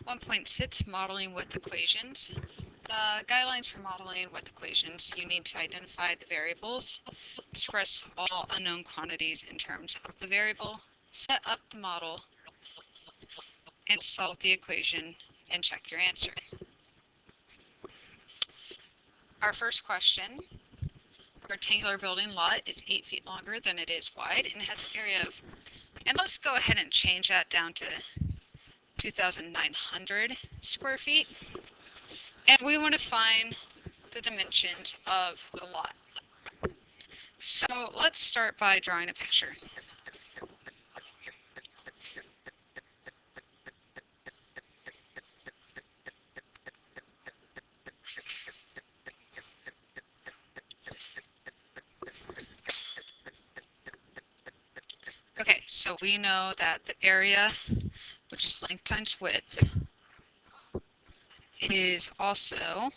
1.6 Modeling with equations. Guidelines for modeling with equations. You need to identify the variables, express all unknown quantities in terms of the variable, set up the model, and solve the equation and check your answer. Our first question. A rectangular building lot is 8 feet longer than it is wide and has an area of, and let's go ahead and change that down to 2,900 square feet. And we want to find the dimensions of the lot. So let's start by drawing a picture. Okay, so we know that the area, which is length times width, is also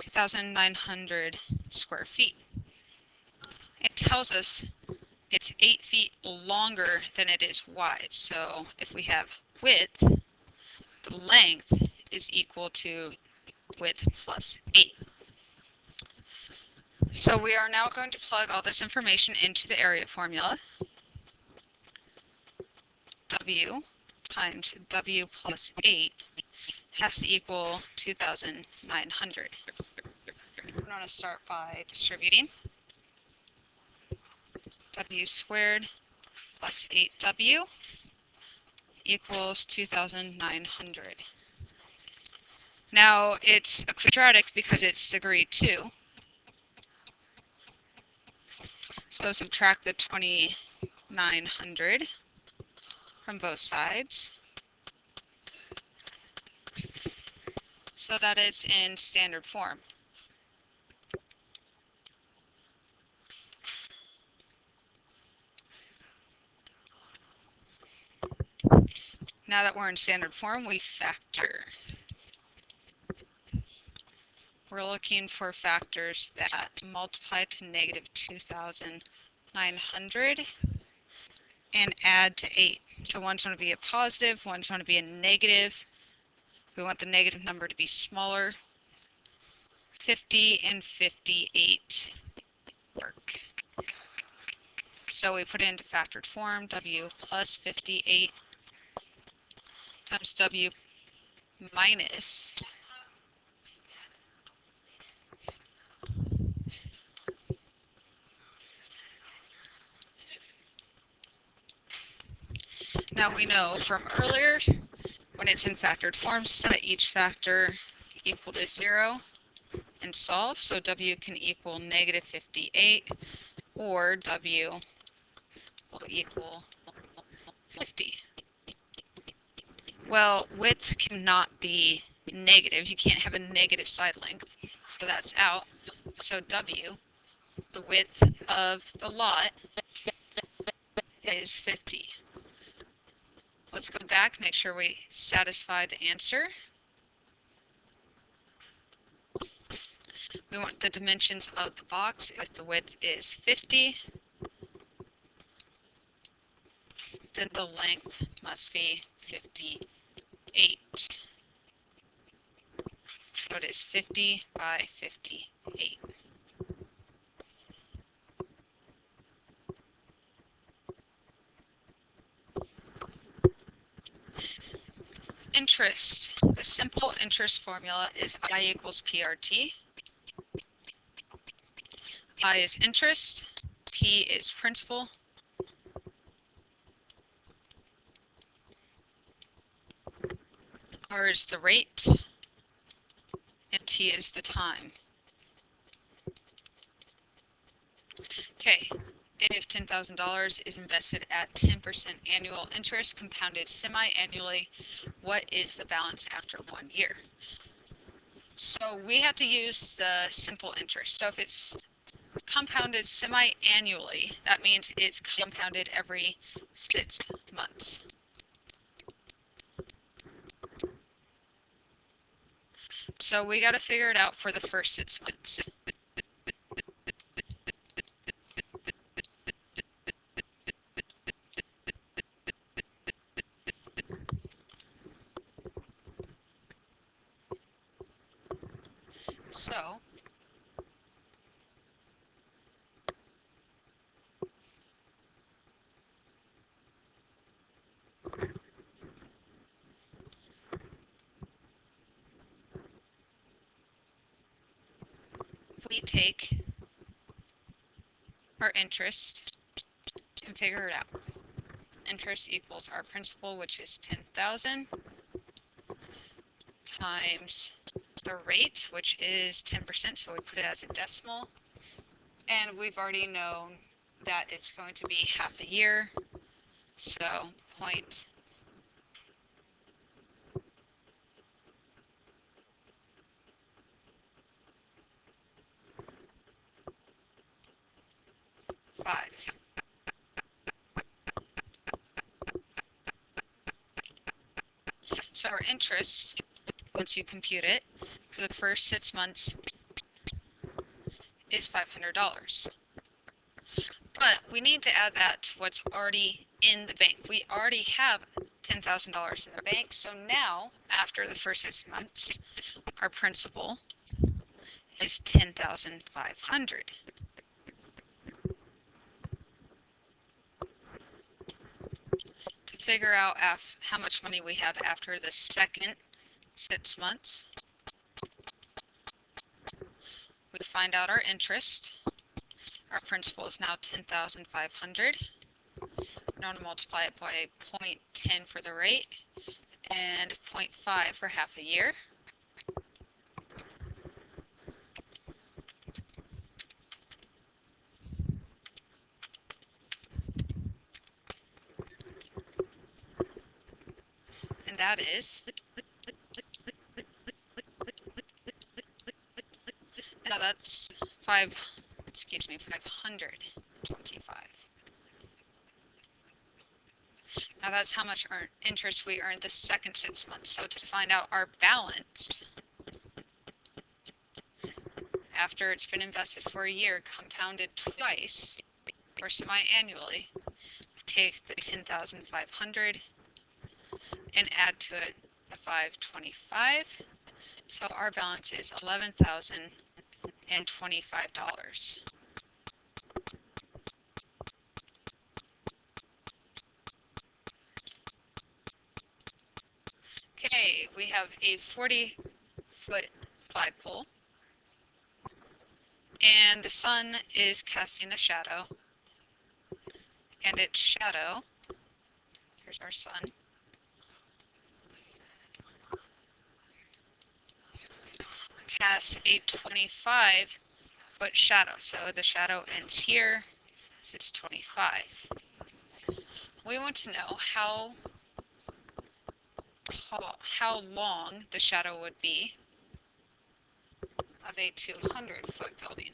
2,900 square feet. It tells us it's 8 feet longer than it is wide. So if we have width, the length is equal to width plus 8. So we are now going to plug all this information into the area formula. W times W plus 8 has to equal 2,900. We're going to start by distributing. W squared plus 8W equals 2,900. Now it's a quadratic because it's degree 2. So subtract the 2,900 from both sides so that it's in standard form. Now that we're in standard form, we factor. We're looking for factors that multiply to negative 2,900 and add to 8. So one's going to be a positive, one's going to be a negative. We want the negative number to be smaller. 50 and 58 work. So we put it into factored form, W plus 58 times W minus . Now we know from earlier, when it's in factored form, set each factor equal to 0 and solve. So W can equal negative 58 or W will equal 50. Well, width cannot be negative. You can't have a negative side length, so that's out. So W, the width of the lot, is 50. Let's go back, make sure we satisfy the answer. We want the dimensions of the box. If the width is 50, then the length must be 58. So it is 50 by 58. Interest. The simple interest formula is I equals PRT. I is interest, P is principal, R is the rate, and T is the time. Okay, if $10,000 is invested at 10% annual interest compounded semi-annually, what is the balance after 1 year? So we have to use the simple interest. So if it's compounded semi-annually, that means it's compounded every 6 months. So we got to figure it out for the first 6 months. So we take our interest and figure it out. Interest equals our principal, which is 10,000, times the rate, which is 10%, so we put it as a decimal. And we've already known that it's going to be half a year, so 0.5. So our interest, once you compute it, for the first 6 months is $500. But we need to add that to what's already in the bank. We already have $10,000 in the bank, so now, after the first 6 months, our principal is $10,500. To figure out how much money we have after the second 6 months, we find out our interest. Our principal is now $10,500. We're going to multiply it by 0.10 for the rate and 0.5 for half a year. And that is, now that's 525. Now that's how much interest we earned the second 6 months. So to find out our balance after it's been invested for a year, compounded twice or semi-annually, take the 10,500 and add to it the 525. So our balance is $11,025. Okay, we have a 40-foot flagpole, and the sun is casting a shadow, and its shadow, here's our sun, casts a 25-foot shadow. So the shadow ends here, so it's 25. We want to know how long the shadow would be of a 200-foot building.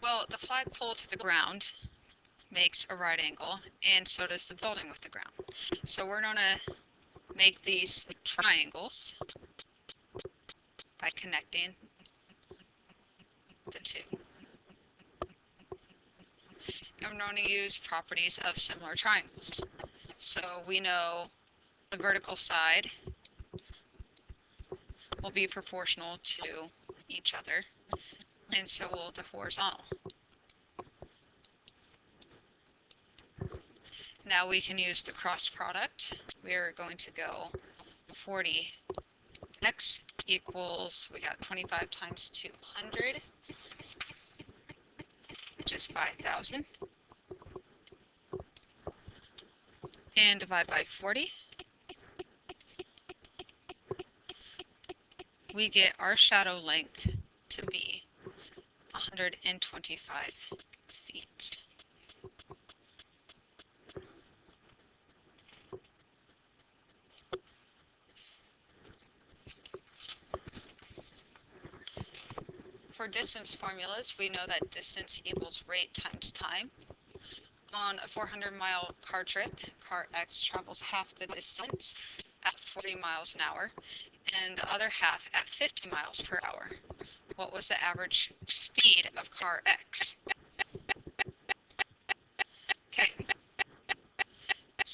Well, the flagpole to the ground makes a right angle, and so does the building with the ground. So we're going to make these triangles by connecting the two. And we're going to use properties of similar triangles. So we know the vertical side will be proportional to each other, and so will the horizontal. Now we can use the cross product. We're going to go 40x equals, we got 25 times 200, which is 5,000, and divide by 40. We get our shadow length to be 125 feet. For distance formulas, we know that distance equals rate times time. On a 400-mile car trip, car X travels half the distance at 40 miles an hour, and the other half at 50 miles per hour. What was the average speed of car X?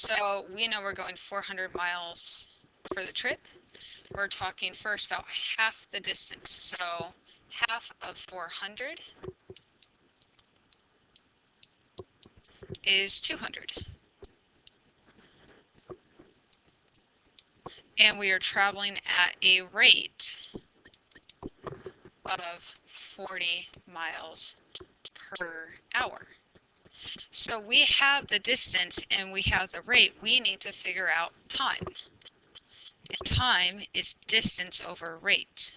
So we know we're going 400 miles for the trip. We're talking first about half the distance. So half of 400 is 200. And we are traveling at a rate of 40 miles per hour. So we have the distance and we have the rate. We need to figure out time. And time is distance over rate.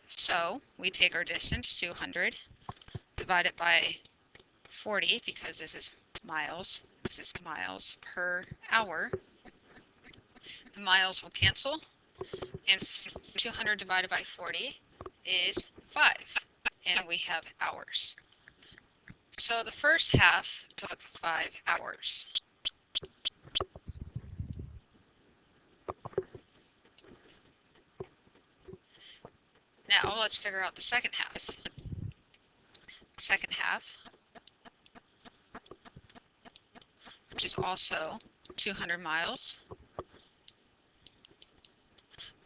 So we take our distance, 200, divide it by 40 because this is miles per hour. The miles will cancel, and 200 divided by 40 is 5, and we have hours. So the first half took 5 hours. Now let's figure out the second half. The second half, which is also 200 miles.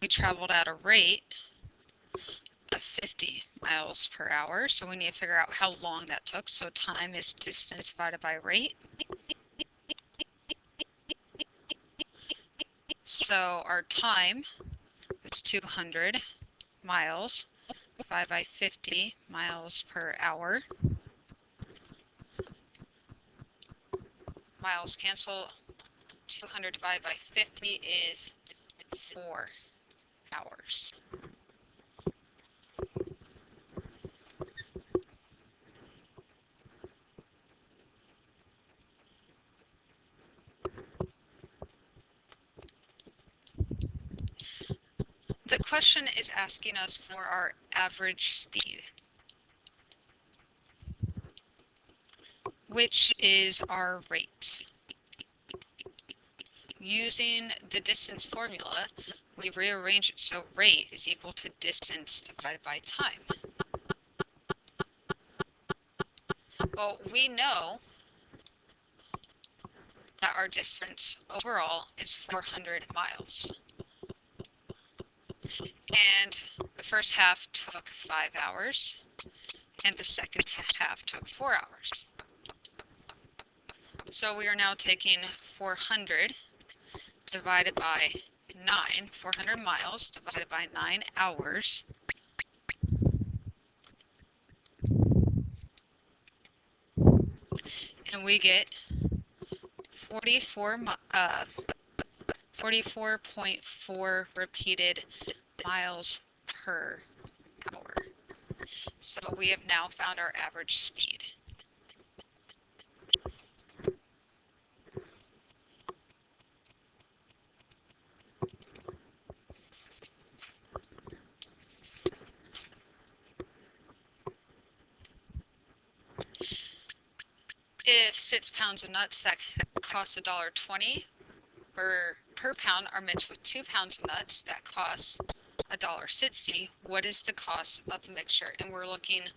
We traveled at a rate of 50 miles per hour, so we need to figure out how long that took. So time is distance divided by rate. So our time is 200 miles divided by 50 miles per hour. Miles cancel. 200 divided by 50 is 4 hours. The question is asking us for our average speed, which is our rate. Using the distance formula, we rearrange it so rate is equal to distance divided by time. Well, we know that our distance overall is 400 miles. And the first half took 5 hours, and the second half took 4 hours. So we are now taking 400 divided by 9, 400 miles divided by 9 hours. And we get 44.4 repeated miles per hour. So we have now found our average speed. If 6 pounds of nuts that cost $1.20 per pound are mixed with 2 pounds of nuts that cost $1.60, what is the cost of the mixture? And we're looking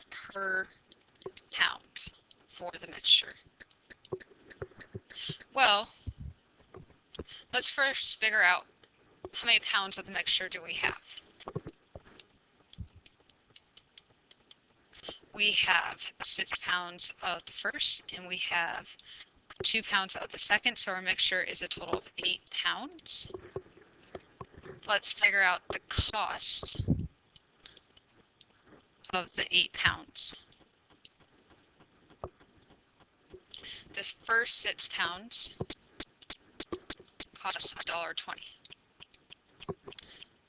per pound for the mixture. Well, let's first figure out how many pounds of the mixture do we have. We have 6 pounds of the first, and we have 2 pounds of the second, so our mixture is a total of 8 pounds. Let's figure out the cost of the 8 pounds. This first 6 pounds costs $1.20.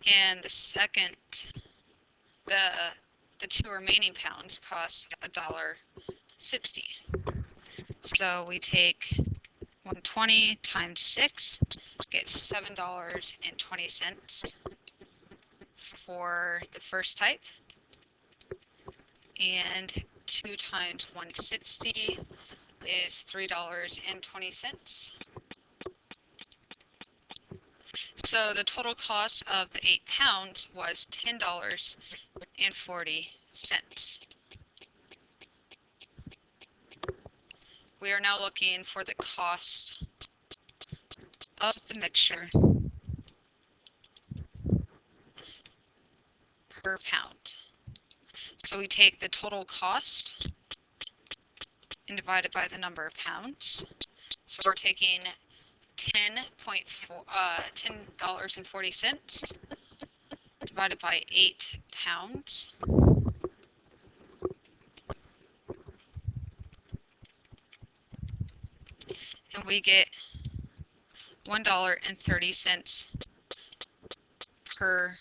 And the second, the 2 remaining pounds cost $1.60. So we take 120 times 6, get $7.20 for the first type, and 2 times 160 is $3.20. So the total cost of the 8 pounds was $10.40. We are now looking for the cost of the mixture per pound. So we take the total cost and divide it by the number of pounds. So we're taking $10.40 divided by 8 pounds. And we get $1.30 per